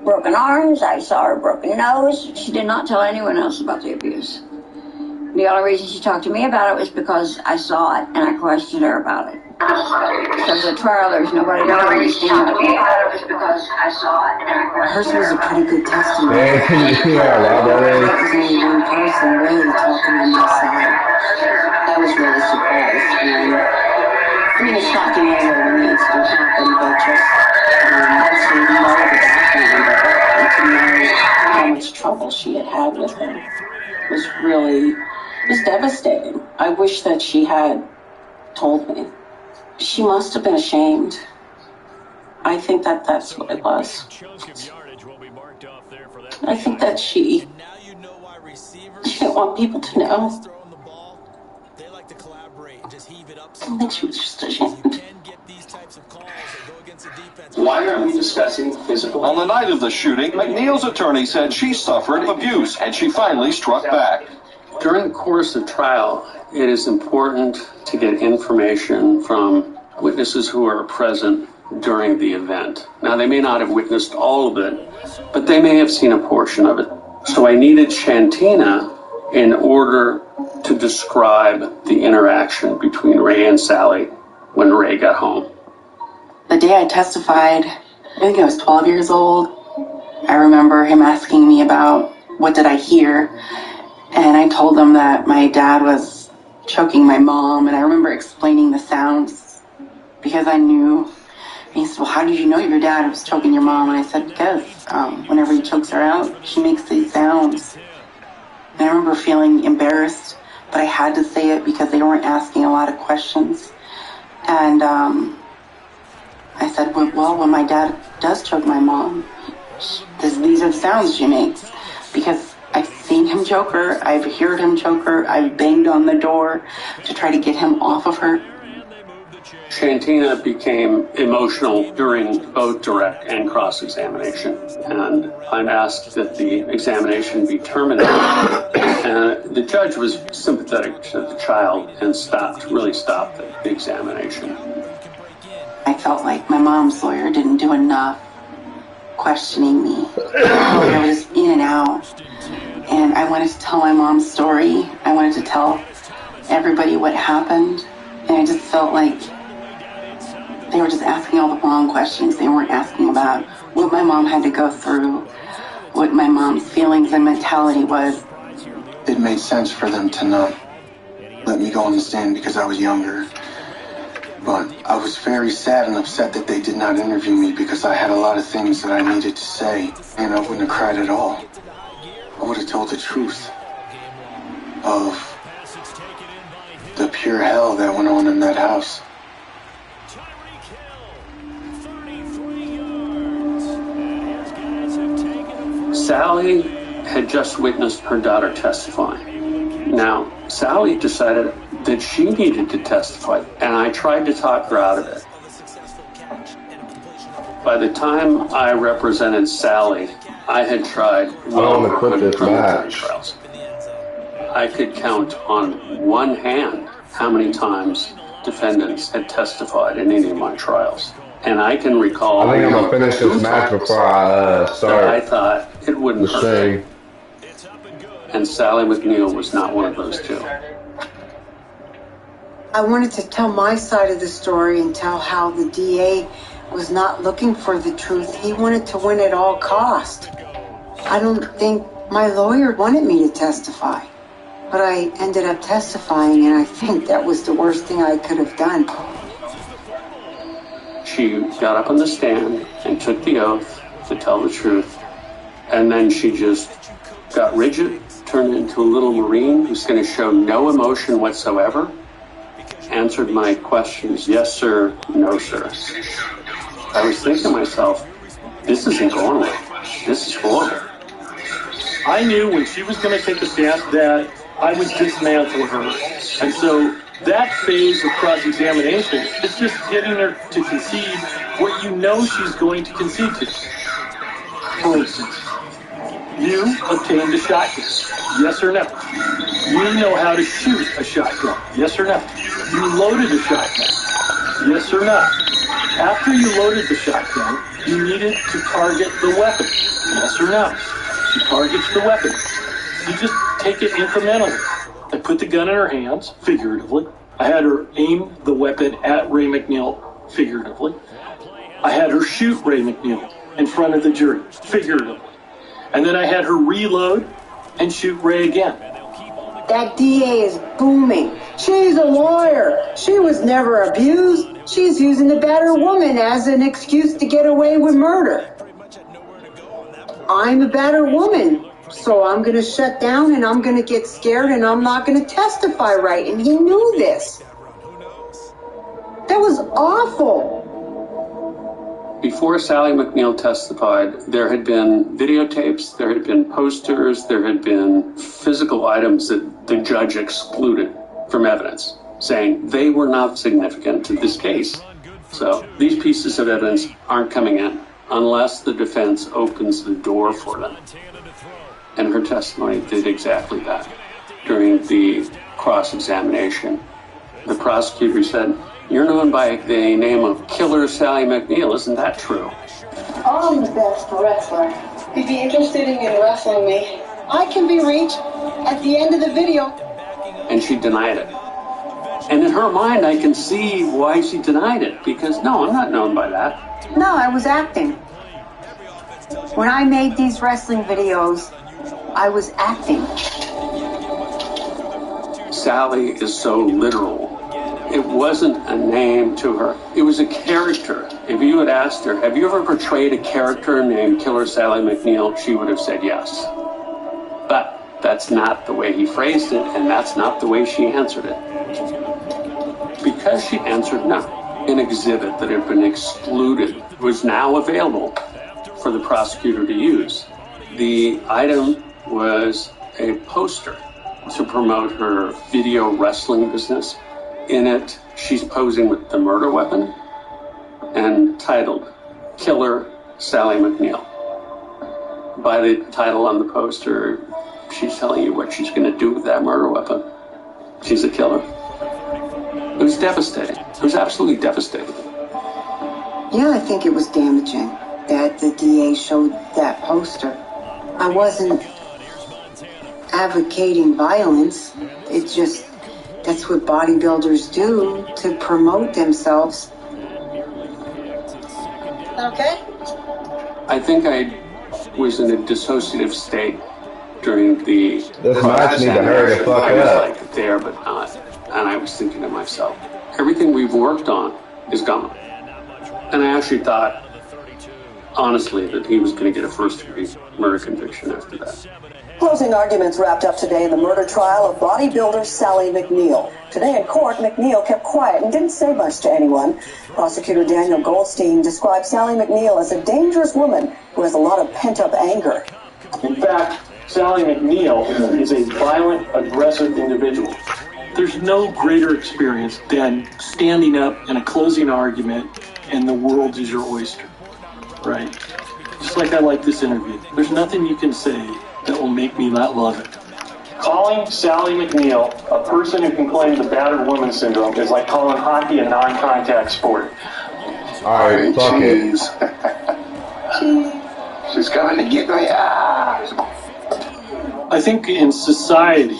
broken arms. I saw her broken nose. She did not tell anyone else about the abuse. The only reason she talked to me about it was because I saw it and I questioned her about it. Because at trial, there's nobody to understand it. Hers was a pretty good testimony. Yeah, There was only one person really talking on my side. I was really surprised. And I mean, it's shocking later when the incident happened, but just once we know the background of it, and to know how much trouble she had with him was really, it was devastating. I wish that she had told me. She must have been ashamed. I think that that's what it was. I think that she didn't want people to know. I think she was just ashamed. Why aren't we discussing physical? On the night of the shooting, McNeil's attorney said she suffered abuse, and she finally struck back. During the course of trial, it is important to get information from witnesses who are present during the event. Now, they may not have witnessed all of it, but they may have seen a portion of it. So I needed Shantina in order to describe the interaction between Ray and Sally when Ray got home. The day I testified, I think I was 12 years old. I remember him asking me about what did I hear, and I told him that my dad was choking my mom, and I remember explaining the sounds because I knew. And he said, well, how did you know your dad was choking your mom? And I said, because whenever he chokes her out, she makes these sounds. And I remember feeling embarrassed, but I had to say it because they weren't asking a lot of questions. And I said, well, when my dad does choke my mom, these are the sounds she makes. Because I've seen him choke her, I've heard him choke her, I've banged on the door to try to get him off of her. Shantina became emotional during both direct and cross-examination, and I'm asked that the examination be terminated. And the judge was sympathetic to the child and really stopped the examination. I felt like my mom's lawyer didn't do enough questioning me. I was just in and out. And I wanted to tell my mom's story. I wanted to tell everybody what happened. And I just felt like they were just asking all the wrong questions. They weren't asking about what my mom had to go through, what my mom's feelings and mentality was. It made sense for them to not let me go on the stand because I was younger. But I was very sad and upset that they did not interview me because I had a lot of things that I needed to say, and I wouldn't have cried at all. I would have told the truth of the pure hell that went on in that house. Sally had just witnessed her daughter testifying. Now, Sally decided that she needed to testify, and I tried to talk her out of it. By the time I represented Sally, I had tried well over 100 criminal trials. I could count on one hand how many times defendants had testified in any of my trials. And I can recall... I think I'm going to finish this match before I start. I thought it wouldn't hurt. And Sally McNeil was not one of those two. I wanted to tell my side of the story and tell how the DA was not looking for the truth. He wanted to win at all cost. I don't think my lawyer wanted me to testify, but I ended up testifying, and I think that was the worst thing I could have done. She got up on the stand and took the oath to tell the truth, and then she just got rigid, turned into a little Marine who's going to show no emotion whatsoever, answered my questions, yes, sir, no, sir. I was thinking to myself, this isn't going well. This is horrible. I knew when she was going to take the stand that I would dismantle her. And so that phase of cross-examination is just getting her to concede what you know she's going to concede to. For instance, you obtained a shotgun, yes or no? You know how to shoot a shotgun, yes or no? You loaded a shotgun, yes or no? After you loaded the shotgun, you needed to target the weapon. Yes or no? She targets the weapon. You just take it incrementally. I put the gun in her hands, figuratively. I had her aim the weapon at Ray McNeil, figuratively. I had her shoot Ray McNeil in front of the jury, figuratively. And then I had her reload and shoot Ray again. That DA is booming. She's a lawyer. She was never abused. She's using the battered woman as an excuse to get away with murder. I'm a battered woman, so I'm going to shut down and I'm going to get scared and I'm not going to testify right. And he knew this. That was awful. Before Sally McNeil testified, there had been videotapes, there had been posters, there had been physical items that the judge excluded from evidence, saying they were not significant to this case. So these pieces of evidence aren't coming in unless the defense opens the door for them. And her testimony did exactly that. During the cross-examination, the prosecutor said, "You're known by the name of Killer Sally McNeil, isn't that true?" I'm the best wrestler. If you'd be interested in wrestling me, I can be reached at the end of the video. And she denied it. And in her mind, I can see why she denied it, because no, I'm not known by that. No, I was acting. When I made these wrestling videos, I was acting. Sally is so literal. It wasn't a name to her. It was a character. If you had asked her, have you ever portrayed a character named Killer Sally McNeil, she would have said yes. But that's not the way he phrased it, and that's not the way she answered it. Because she answered no, an exhibit that had been excluded was now available for the prosecutor to use. The item was a poster to promote her video wrestling business. In it, she's posing with the murder weapon and titled Killer Sally McNeil. By the title on the poster, she's telling you what she's going to do with that murder weapon. She's a killer. It was devastating. It was absolutely devastating. Yeah, I think it was damaging that the DA showed that poster. I wasn't advocating violence. It just, that's what bodybuilders do to promote themselves. okay? I think I was in a dissociative state during the This match need to hurry the fuck I was up. like there but not. And I was thinking to myself, everything we've worked on is gone. And I actually thought, honestly, that he was going to get a first-degree murder conviction after that. Closing arguments wrapped up today in the murder trial of bodybuilder Sally McNeil. Today in court, McNeil kept quiet and didn't say much to anyone. Prosecutor Daniel Goldstein described Sally McNeil as a dangerous woman who has a lot of pent-up anger. In fact, Sally McNeil is a violent, aggressive individual. There's no greater experience than standing up in a closing argument and the world is your oyster, right? Just like I like this interview. There's nothing you can say that will make me not love it. Calling Sally McNeil a person who can claim the battered woman syndrome is like calling hockey a non-contact sport. Alright, fuck it. She's coming to get my ass. I think in society,